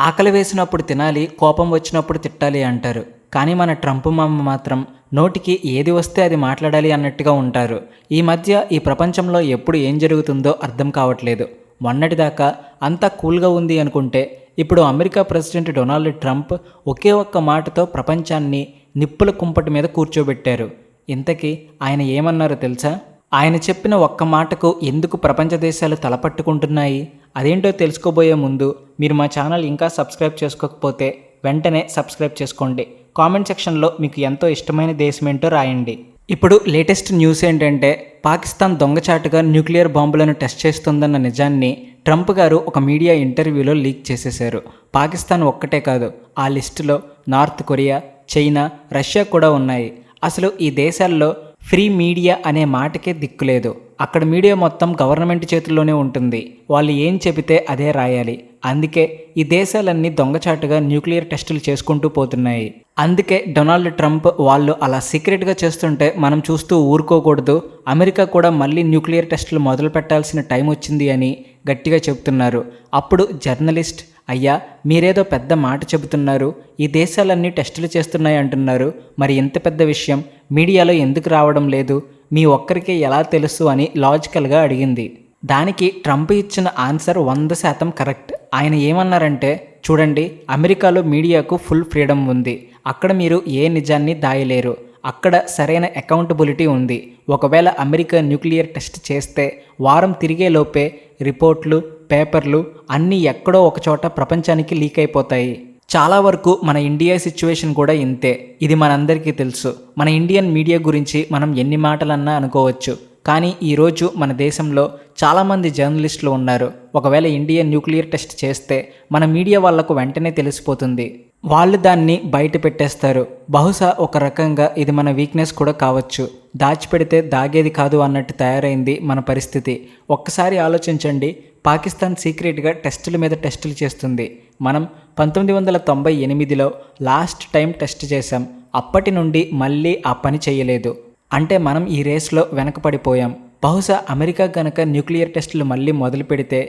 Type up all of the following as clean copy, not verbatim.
ఆకలి వేసినప్పుడు తినాలి, కోపం వచ్చినప్పుడు తిట్టాలి అంటారు. కానీ మన ట్రంప్ మామ మాత్రం నోటికి ఏది వస్తే అది మాట్లాడాలి అన్నట్టుగా ఉంటారు. ఈ మధ్య ఈ ప్రపంచంలో ఎప్పుడు ఏం జరుగుతుందో అర్థం కావట్లేదు. మొన్నటిదాకా అంతా కూల్గా ఉంది అనుకుంటే ఇప్పుడు అమెరికా ప్రెసిడెంట్ డొనాల్డ్ ట్రంప్ ఒకే ఒక్క మాటతో ప్రపంచాన్ని నిప్పుల కుంపటి మీద కూర్చోబెట్టారు. ఇంతకీ ఆయన ఏమన్నారో తెలుసా? ఆయన చెప్పిన ఒక్క మాటకు ఎందుకు ప్రపంచ దేశాలు తలపట్టుకుంటున్నాయి? అదేంటో తెలుసుకోబోయే ముందు మీరు మా ఛానల్ ఇంకా సబ్స్క్రైబ్ చేసుకోకపోతే వెంటనే సబ్స్క్రైబ్ చేసుకోండి. కామెంట్ సెక్షన్లో మీకు ఎంతో ఇష్టమైన దేశం ఏంటో రాయండి. ఇప్పుడు లేటెస్ట్ న్యూస్ ఏంటంటే పాకిస్తాన్ దొంగచాటుగా న్యూక్లియర్ బాంబులను టెస్ట్ చేస్తుందన్న నిజాన్ని ట్రంప్ గారు ఒక మీడియా ఇంటర్వ్యూలో లీక్ చేసేశారు. పాకిస్తాన్ ఒక్కటే కాదు, ఆ లిస్టులో నార్త్ కొరియా, చైనా, రష్యా కూడా ఉన్నాయి. అసలు ఈ దేశాల్లో ఫ్రీ మీడియా అనే మాటకే దిక్కులేదు. అక్కడ మీడియా మొత్తం గవర్నమెంట్ చేతుల్లోనే ఉంటుంది. వాళ్ళు ఏం చెబితే అదే రాయాలి. అందుకే ఈ దేశాలన్నీ దొంగచాటుగా న్యూక్లియర్ టెస్టులు చేసుకుంటూ పోతున్నాయి. అందుకే డొనాల్డ్ ట్రంప్ వాళ్ళు అలా సీక్రెట్గా చేస్తుంటే మనం చూస్తూ ఊరుకోకూడదు, అమెరికా కూడా మళ్ళీ న్యూక్లియర్ టెస్టులు మొదలు పెట్టాల్సిన టైం వచ్చింది అని గట్టిగా చెబుతున్నారు. అప్పుడు జర్నలిస్ట్, అయ్యా మీరేదో పెద్ద మాట చెబుతున్నారు, ఈ దేశాలన్నీ టెస్టులు చేస్తున్నాయి అంటున్నారు, మరి ఇంత పెద్ద విషయం మీడియాలో ఎందుకు రావడం లేదు, మీ ఒక్కరికే ఎలా తెలుసు అని లాజికల్గా అడిగింది. దానికి ట్రంప్ ఇచ్చిన ఆన్సర్ 100% కరెక్ట్. ఆయన ఏమన్నారంటే, చూడండి, అమెరికాలో మీడియాకు ఫుల్ ఫ్రీడమ్ ఉంది. అక్కడ మీరు ఏ నిజాన్ని దాయలేరు. అక్కడ సరైన అకౌంటబిలిటీ ఉంది. ఒకవేళ అమెరికా న్యూక్లియర్ టెస్ట్ చేస్తే వారం తిరిగేలోపే రిపోర్ట్లు, పేపర్లు అన్నీ ఎక్కడో ఒకచోట ప్రపంచానికి లీక్ అయిపోతాయి. చాలా వరకు మన ఇండియా సిచ్యువేషన్ కూడా ఇంతే. ఇది మనందరికీ తెలుసు. మన ఇండియన్ మీడియా గురించి మనం ఎన్ని మాటలన్నా అనుకోవచ్చు, కానీ ఈరోజు మన దేశంలో చాలామంది జర్నలిస్టులు ఉన్నారు. ఒకవేళ ఇండియా న్యూక్లియర్ టెస్ట్ చేస్తే మన మీడియా వాళ్లకు వెంటనే తెలిసిపోతుంది. వాళ్ళు దాన్ని బయట పెట్టేస్తారు. బహుశా ఒక రకంగా ఇది మన వీక్నెస్ కూడా కావచ్చు. దాచిపెడితే దాగేది కాదు అన్నట్టు తయారైంది మన పరిస్థితి. ఒక్కసారి ఆలోచించండి, పాకిస్తాన్ సీక్రెట్గా టెస్టుల మీద టెస్టులు చేస్తుంది. మనం 1998లో లాస్ట్ టైం టెస్ట్ చేశాం. అప్పటి నుండి మళ్ళీ ఆ పని చేయలేదు. అంటే మనం ఈ రేస్లో వెనకపడిపోయాం. బహుశా అమెరికా గనక న్యూక్లియర్ టెస్టులు మళ్ళీ మొదలు పెడితే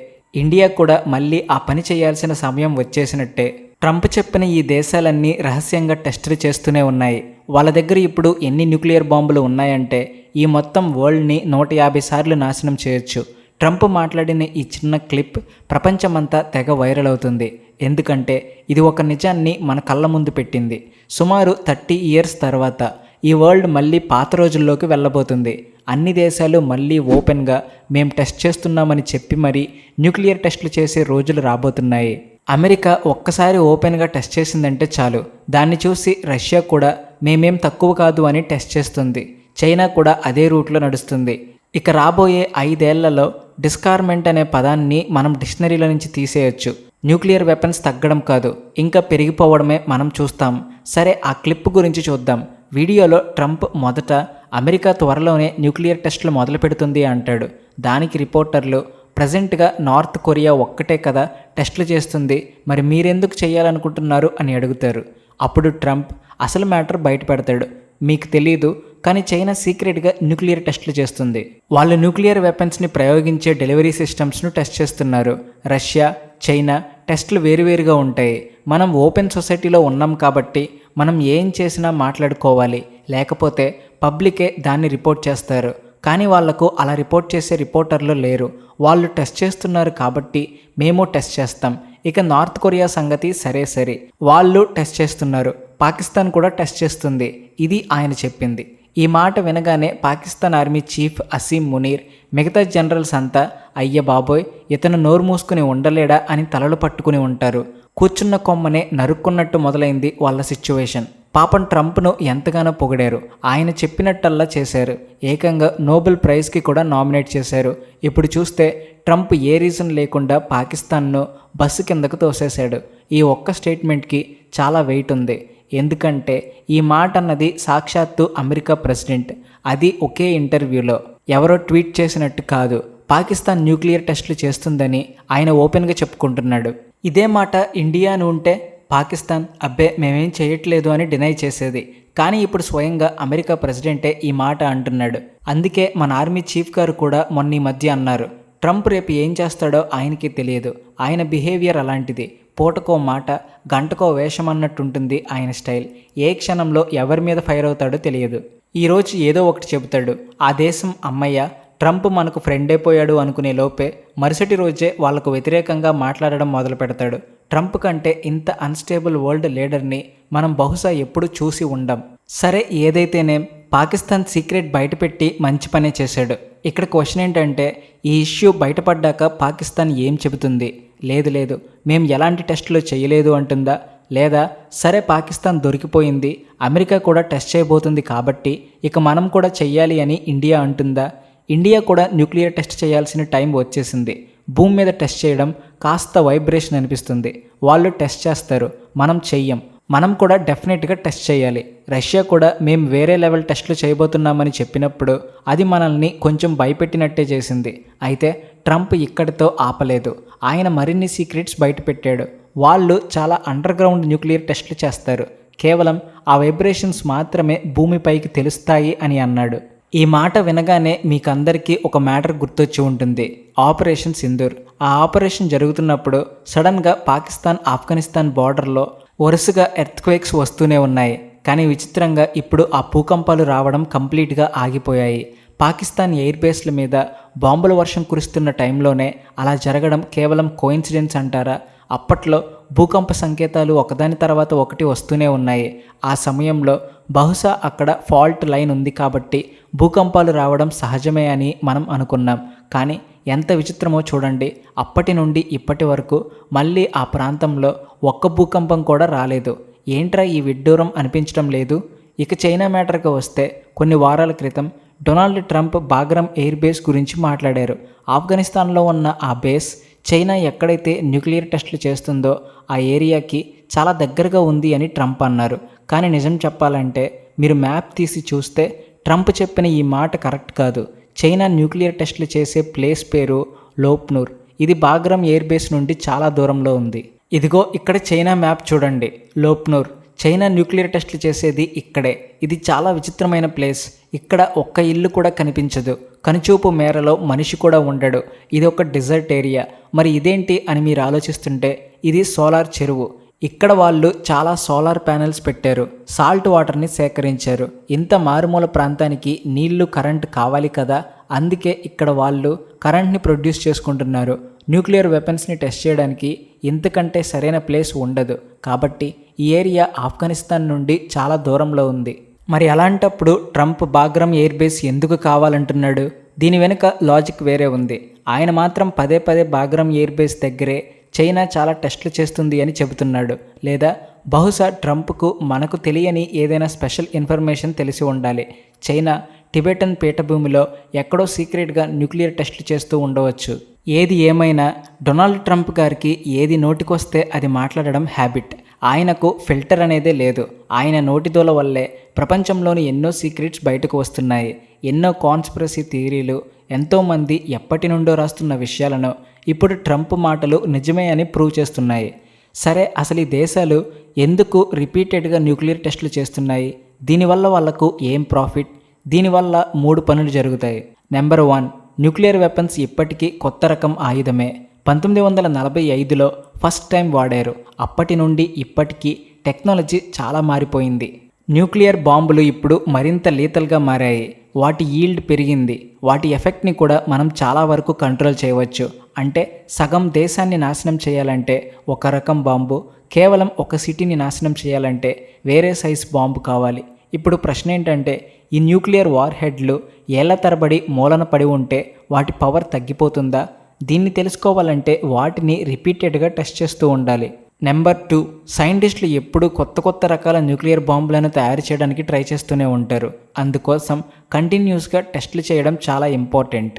ఇండియా కూడా మళ్ళీ ఆ పని చేయాల్సిన సమయం వచ్చేసినట్టే. ట్రంప్ చెప్పిన ఈ దేశాలన్నీ రహస్యంగా టెస్టులు చేస్తూనే ఉన్నాయి. వాళ్ళ దగ్గర ఇప్పుడు ఎన్ని న్యూక్లియర్ బాంబులు ఉన్నాయంటే ఈ మొత్తం వరల్డ్ని 150 సార్లు నాశనం చేయొచ్చు. ట్రంప్ మాట్లాడిన ఈ చిన్న క్లిప్ ప్రపంచమంతా తెగ వైరల్ అవుతుంది. ఎందుకంటే ఇది ఒక నిజాన్ని మన కళ్ళ ముందు పెట్టింది. సుమారు 30 ఇయర్స్ తర్వాత ఈ వరల్డ్ మళ్ళీ పాత రోజుల్లోకి వెళ్ళబోతుంది. అన్ని దేశాలు మళ్ళీ ఓపెన్గా మేం టెస్ట్ చేస్తున్నామని చెప్పి మరీ న్యూక్లియర్ టెస్టులు చేసే రోజులు రాబోతున్నాయి. అమెరికా ఒక్కసారి ఓపెన్గా టెస్ట్ చేసిందంటే చాలు, దాన్ని చూసి రష్యా కూడా మేమేం తక్కువ కాదు అని టెస్ట్ చేస్తుంది. చైనా కూడా అదే రూట్లో నడుస్తుంది. ఇక రాబోయే 5 ఏళ్లలో డిస్కార్మెంట్ అనే పదాన్ని మనం డిక్షనరీలో నుంచి తీసేయొచ్చు. న్యూక్లియర్ వెపన్స్ తగ్గడం కాదు, ఇంకా పెరిగిపోవడమే మనం చూస్తాం. సరే, ఆ క్లిప్ గురించి చూద్దాం. వీడియోలో ట్రంప్ మొదట అమెరికా త్వరలోనే న్యూక్లియర్ టెస్టులు మొదలు పెడుతుంది అంటాడు. దానికి రిపోర్టర్లు, ప్రజెంట్గా నార్త్ కొరియా ఒక్కటే కదా టెస్టులు చేస్తుంది, మరి మీరెందుకు చేయాలనుకుంటున్నారు అని అడుగుతారు. అప్పుడు ట్రంప్ అసలు మ్యాటర్ బయట పెడతాడు. మీకు తెలీదు, కానీ చైనా సీక్రెట్గా న్యూక్లియర్ టెస్టులు చేస్తుంది. వాళ్ళు న్యూక్లియర్ వెపన్స్ని ప్రయోగించే డెలివరీ సిస్టమ్స్ను టెస్ట్ చేస్తున్నారు. రష్యా, చైనా టెస్టులు వేరువేరుగా ఉంటాయి. మనం ఓపెన్ సొసైటీలో ఉన్నాం కాబట్టి మనం ఏం చేసినా మాట్లాడుకోవాలి, లేకపోతే పబ్లికే దాన్ని రిపోర్ట్ చేస్తారు. కానీ వాళ్లకు అలా రిపోర్ట్ చేసే రిపోర్టర్లు లేరు. వాళ్ళు టెస్ట్ చేస్తున్నారు కాబట్టి మేము టెస్ట్ చేస్తాం. ఇక నార్త్ కొరియా సంగతి సరే, వాళ్ళు టెస్ట్ చేస్తున్నారు, పాకిస్తాన్ కూడా టెస్ట్ చేస్తుంది. ఇది ఆయన చెప్పింది. ఈ మాట వినగానే పాకిస్తాన్ ఆర్మీ చీఫ్ అసీం మునీర్, మిగతా జనరల్స్ అంతా అయ్య బాబోయ్, ఇతను నోరు మూసుకుని ఉండలేడా అని తలలు పట్టుకుని ఉంటారు. కూర్చున్న కొమ్మనే నరుక్కున్నట్టు మొదలైంది వాళ్ళ సిచ్యువేషన్. పాపం ట్రంప్ను ఎంతగానో పొగిడారు. ఆయన చెప్పినట్టల్లా చేశారు. ఏకంగా నోబెల్ ప్రైజ్కి కూడా నామినేట్ చేశారు. ఇప్పుడు చూస్తే ట్రంప్ ఏ రీజన్ లేకుండా పాకిస్తాన్ను బస్సు కిందకు తోసేశాడు. ఈ ఒక్క స్టేట్మెంట్కి చాలా వెయిట్ ఉంది. ఎందుకంటే ఈ మాట అన్నది సాక్షాత్తు అమెరికా ప్రెసిడెంట్, అది ఒకే ఇంటర్వ్యూలో, ఎవరో ట్వీట్ చేసినట్టు కాదు. పాకిస్తాన్ న్యూక్లియర్ టెస్టులు చేస్తుందని ఆయన ఓపెన్గా చెప్పుకుంటున్నాడు. ఇదే మాట ఇండియాను ఉంటే పాకిస్తాన్ అబ్బే మేమేం చేయట్లేదు అని డినై చేసేది. కానీ ఇప్పుడు స్వయంగా అమెరికా ప్రెసిడెంటే ఈ మాట అంటున్నాడు. అందుకే మన ఆర్మీ చీఫ్ గారు కూడా మొన్న ఈ మధ్య అన్నారు, ట్రంప్ రేపు ఏం చేస్తాడో ఆయనకి తెలియదు. ఆయన బిహేవియర్ అలాంటిది. పూటకో మాట, గంటకో వేషం అన్నట్టుంటుంది ఆయన స్టైల్. ఏ క్షణంలో ఎవరి మీద ఫైర్ అవుతాడో తెలియదు. ఈరోజు ఏదో ఒకటి చెబుతాడు, ఆ దేశం అమ్మయ్య ట్రంప్ మనకు ఫ్రెండ్ అయిపోయాడు అనుకునే లోపే మరుసటి రోజే వాళ్లకు వ్యతిరేకంగా మాట్లాడడం మొదలు పెడతాడు. ట్రంప్ కంటే ఇంత అన్స్టేబుల్ వరల్డ్ లీడర్ని మనం బహుశా ఎప్పుడూ చూసి ఉండం. సరే ఏదైతేనేం పాకిస్తాన్ సీక్రెట్ బయటపెట్టి మంచి పనే చేశాడు. ఇక్కడ క్వశ్చన్ ఏంటంటే, ఈ ఇష్యూ బయటపడ్డాక పాకిస్తాన్ ఏం చెబుతుంది? లేదు మేం ఎలాంటి టెస్టులు చేయలేదు అంటుందా? లేదా సరే పాకిస్తాన్ దొరికిపోయింది, అమెరికా కూడా టెస్ట్ చేయబోతుంది కాబట్టి ఇక మనం కూడా చెయ్యాలి అని ఇండియా అంటుందా? ఇండియా కూడా న్యూక్లియర్ టెస్ట్ చేయాల్సిన టైం వచ్చేసింది. భూమి మీద టెస్ట్ చేయడం కాస్త వైబ్రేషన్ అనిపిస్తుంది. వాళ్ళు టెస్ట్ చేస్తారు, మనం చెయ్యం. మనం కూడా డెఫినెట్గా టెస్ట్ చేయాలి. రష్యా కూడా మేము వేరే లెవెల్ టెస్టులు చేయబోతున్నామని చెప్పినప్పుడు అది మనల్ని కొంచెం భయపెట్టినట్టే చేసింది. అయితే ట్రంప్ ఇక్కడితో ఆపలేదు. ఆయన మరిన్ని సీక్రెట్స్ బయటపెట్టాడు. వాళ్ళు చాలా అండర్ గ్రౌండ్ న్యూక్లియర్ టెస్టులు చేస్తారు, కేవలం ఆ వైబ్రేషన్స్ మాత్రమే భూమిపైకి తెలుస్తాయి అని అన్నాడు. ఈ మాట వినగానే మీకందరికీ ఒక మ్యాటర్ గుర్తొచ్చి ఉంటుంది, ఆపరేషన్ సింధూర్. ఆ ఆపరేషన్ జరుగుతున్నప్పుడు సడన్గా పాకిస్తాన్ ఆఫ్ఘనిస్తాన్ బార్డర్లో వరుసగా ఎర్త్క్వేక్స్ వస్తూనే ఉన్నాయి. కానీ విచిత్రంగా ఇప్పుడు ఆ భూకంపాలు రావడం కంప్లీట్గా ఆగిపోయాయి. పాకిస్తాన్ ఎయిర్ బేస్ల మీద బాంబుల వర్షం కురుస్తున్న టైంలోనే అలా జరగడం కేవలం కోయిన్సిడెన్స్ అంటారా? అప్పట్లో భూకంప సంకేతాలు ఒకదాని తర్వాత ఒకటి వస్తూనే ఉన్నాయి. ఆ సమయంలో బహుశా అక్కడ ఫాల్ట్ లైన్ ఉంది కాబట్టి భూకంపాలు రావడం సహజమే అని మనం అనుకున్నాం. కానీ ఎంత విచిత్రమో చూడండి, అప్పటి నుండి ఇప్పటి వరకు మళ్ళీ ఆ ప్రాంతంలో ఒక్క భూకంపం కూడా రాలేదు. ఏంట్రా ఈ విడ్డూరం అనిపించడం లేదు? ఇక చైనా మ్యాటర్కి వస్తే కొన్ని వారాల క్రితం డొనాల్డ్ ట్రంప్ బాగ్రమ్ ఎయిర్ బేస్ గురించి మాట్లాడారు. ఆఫ్ఘనిస్తాన్లో ఉన్న ఆ బేస్ చైనా ఎక్కడైతే న్యూక్లియర్ టెస్టులు చేస్తుందో ఆ ఏరియాకి చాలా దగ్గరగా ఉంది అని ట్రంప్ అన్నారు. కానీ నిజం చెప్పాలంటే మీరు మ్యాప్ తీసి చూస్తే ట్రంప్ చెప్పిన ఈ మాట కరెక్ట్ కాదు. చైనా న్యూక్లియర్ టెస్టులు చేసే ప్లేస్ పేరు లోప్నూర్. ఇది బాగ్రమ్ ఎయిర్ బేస్ నుండి చాలా దూరంలో ఉంది. ఇదిగో ఇక్కడ చైనా మ్యాప్ చూడండి, లోప్నూర్. చైనా న్యూక్లియర్ టెస్టులు చేసేది ఇక్కడే. ఇది చాలా విచిత్రమైన ప్లేస్. ఇక్కడ ఒక్క ఇల్లు కూడా కనిపించదు, కనుచూపు మేరలో మనిషి కూడా ఉండడు. ఇది ఒక డిజర్ట్ ఏరియా. మరి ఇదేంటి అని మీరు ఆలోచిస్తుంటే ఇది సోలార్ చెరువు. ఇక్కడ వాళ్ళు చాలా సోలార్ ప్యానెల్స్ పెట్టారు, సాల్ట్ వాటర్ని సేకరించారు. ఇంత మారుమూల ప్రాంతానికి నీళ్లు, కరెంట్ కావాలి కదా, అందుకే ఇక్కడ వాళ్ళు కరెంట్ని ప్రొడ్యూస్ చేసుకుంటున్నారు. న్యూక్లియర్ వెపన్స్ని టెస్ట్ చేయడానికి ఇంతకంటే సరైన ప్లేస్ ఉండదు. కాబట్టి ఈ ఏరియా ఆఫ్ఘనిస్తాన్ నుండి చాలా దూరంలో ఉంది. మరి అలాంటప్పుడు ట్రంప్ బాగ్రమ్ ఎయిర్ బేస్ ఎందుకు కావాలంటున్నాడు? దీని వెనుక లాజిక్ వేరే ఉంది. ఆయన మాత్రం పదే బాగ్రమ్ ఎయిర్ బేస్ దగ్గరే చైనా చాలా టెస్టులు చేస్తుంది అని చెబుతున్నాడు. లేదా బహుశా ట్రంప్కు మనకు తెలియని ఏదైనా స్పెషల్ ఇన్ఫర్మేషన్ తెలిసి ఉండాలి. చైనా టిబెటన్ పీఠభూమిలో ఎక్కడో సీక్రెట్గా న్యూక్లియర్ టెస్టులు చేస్తూ ఉండవచ్చు. ఏది ఏమైనా డొనాల్డ్ ట్రంప్ గారికి ఏది నోటికొస్తే అది మాట్లాడడం హ్యాబిట్. ఆయనకు ఫిల్టర్ అనేదే లేదు. ఆయన నోటిదోల వల్లే ప్రపంచంలోని ఎన్నో సీక్రెట్స్ బయటకు వస్తున్నాయి. ఎన్నో కాన్స్పిరసీ థియరీలు, ఎంతోమంది ఎప్పటి నుండో రాస్తున్న విషయాలను ఇప్పుడు ట్రంప్ మాటలు నిజమే అని ప్రూవ్ చేస్తున్నాయి. సరే, అసలు ఈ దేశాలు ఎందుకు రిపీటెడ్గా న్యూక్లియర్ టెస్టులు చేస్తున్నాయి? దీనివల్ల వాళ్లకు ఏం ప్రాఫిట్? దీనివల్ల 3 పనులు జరుగుతాయి. నెంబర్ 1, న్యూక్లియర్ వెపన్స్ ఇప్పటికీ కొత్త రకం ఆయుధమే. 1945లో ఫస్ట్ టైం వాడారు. అప్పటి నుండి ఇప్పటికీ టెక్నాలజీ చాలా మారిపోయింది. న్యూక్లియర్ బాంబులు ఇప్పుడు మరింత లీతల్గా మారాయి. వాటి ఈల్డ్ పెరిగింది. వాటి ఎఫెక్ట్ని కూడా మనం చాలా వరకు కంట్రోల్ చేయవచ్చు. అంటే సగం దేశాన్ని నాశనం చేయాలంటే ఒక రకం బాంబు, కేవలం ఒక సిటీని నాశనం చేయాలంటే వేరే సైజ్ బాంబు కావాలి. ఇప్పుడు ప్రశ్న ఏంటంటే, ఈ న్యూక్లియర్ వార్ హెడ్లు ఏళ్ల తరబడి మూలన పడి ఉంటే వాటి పవర్ తగ్గిపోతుందా? దీన్ని తెలుసుకోవాలంటే వాటిని రిపీటెడ్గా టెస్ట్ చేస్తూ ఉండాలి. నెంబర్ 2, సైంటిస్టులు ఎప్పుడూ కొత్త రకాల న్యూక్లియర్ బాంబులను తయారు చేయడానికి ట్రై చేస్తూనే ఉంటారు. అందుకోసం కంటిన్యూస్గా టెస్టులు చేయడం చాలా ఇంపార్టెంట్.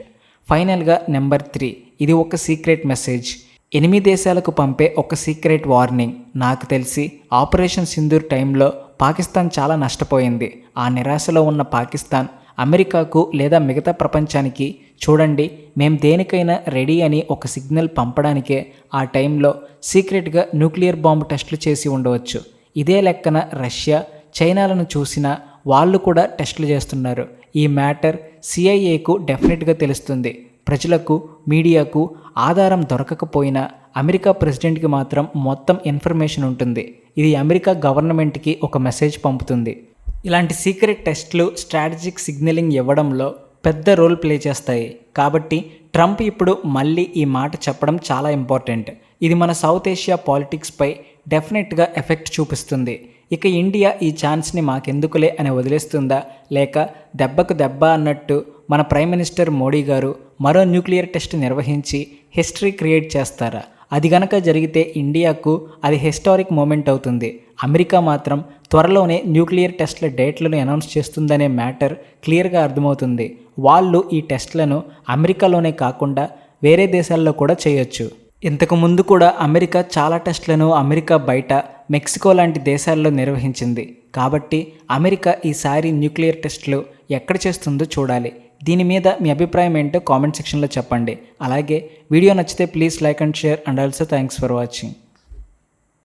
ఫైనల్గా నెంబర్ 3, ఇది ఒక సీక్రెట్ మెసేజ్. 8 దేశాలకు పంపే ఒక సీక్రెట్ వార్నింగ్. నాకు తెలిసి ఆపరేషన్ సింధూర్ టైంలో పాకిస్తాన్ చాలా నష్టపోయింది. ఆ నిరాశలో ఉన్న పాకిస్తాన్ అమెరికాకు లేదా మిగతా ప్రపంచానికి చూడండి మేం దేనికైనా రెడీ అని ఒక సిగ్నల్ పంపడానికే ఆ టైంలో సీక్రెట్గా న్యూక్లియర్ బాంబు టెస్టులు చేసి ఉండవచ్చు. ఇదే లెక్కన రష్యా, చైనాలను చూసినా వాళ్ళు కూడా టెస్టులు చేస్తున్నారు. ఈ మ్యాటర్ సిఐఏకు డెఫినెట్గా తెలుస్తుంది. ప్రజలకు, మీడియాకు ఆధారం దొరకకపోయినా అమెరికా ప్రెసిడెంట్కి మాత్రం మొత్తం ఇన్ఫర్మేషన్ ఉంటుంది. ఇది అమెరికా గవర్నమెంట్కి ఒక మెసేజ్ పంపుతుంది. ఇలాంటి సీక్రెట్ టెస్ట్లు స్ట్రాటజిక్ సిగ్నలింగ్ ఇవ్వడంలో పెద్ద రోల్ ప్లే చేస్తాయి. కాబట్టి ట్రంప్ ఇప్పుడు మళ్ళీ ఈ మాట చెప్పడం చాలా ఇంపార్టెంట్. ఇది మన సౌత్ ఏషియా పాలిటిక్స్పై డెఫినెట్గా ఎఫెక్ట్ చూపిస్తుంది. ఇక ఇండియా ఈ ఛాన్స్ని మాకెందుకులే అని వదిలేస్తుందా, లేక దెబ్బకు దెబ్బ అన్నట్టు మన ప్రైమ్ మినిస్టర్ మోడీ గారు మరో న్యూక్లియర్ టెస్ట్ నిర్వహించి హిస్టరీ క్రియేట్ చేస్తారా? అది గనక జరిగితే ఇండియాకు అది హిస్టారిక్ మూమెంట్ అవుతుంది. అమెరికా మాత్రం త్వరలోనే న్యూక్లియర్ టెస్ట్ల డేట్లను అనౌన్స్ చేస్తుందనే మ్యాటర్ క్లియర్గా అర్థమవుతుంది. వాళ్ళు ఈ టెస్ట్లను అమెరికాలోనే కాకుండా వేరే దేశాల్లో కూడా చేయొచ్చు. ఇంతకు ముందు కూడా అమెరికా చాలా టెస్ట్లను అమెరికా బయట, మెక్సికో లాంటి దేశాల్లో నిర్వహించింది. కాబట్టి అమెరికా ఈసారి న్యూక్లియర్ టెస్ట్లు ఎక్కడ చేస్తుందో చూడాలి. దీని మీద మీ అభిప్రాయం ఏంటో కామెంట్ సెక్షన్లో చెప్పండి. అలాగే వీడియో నచ్చితే please like and share and also thanks for watching.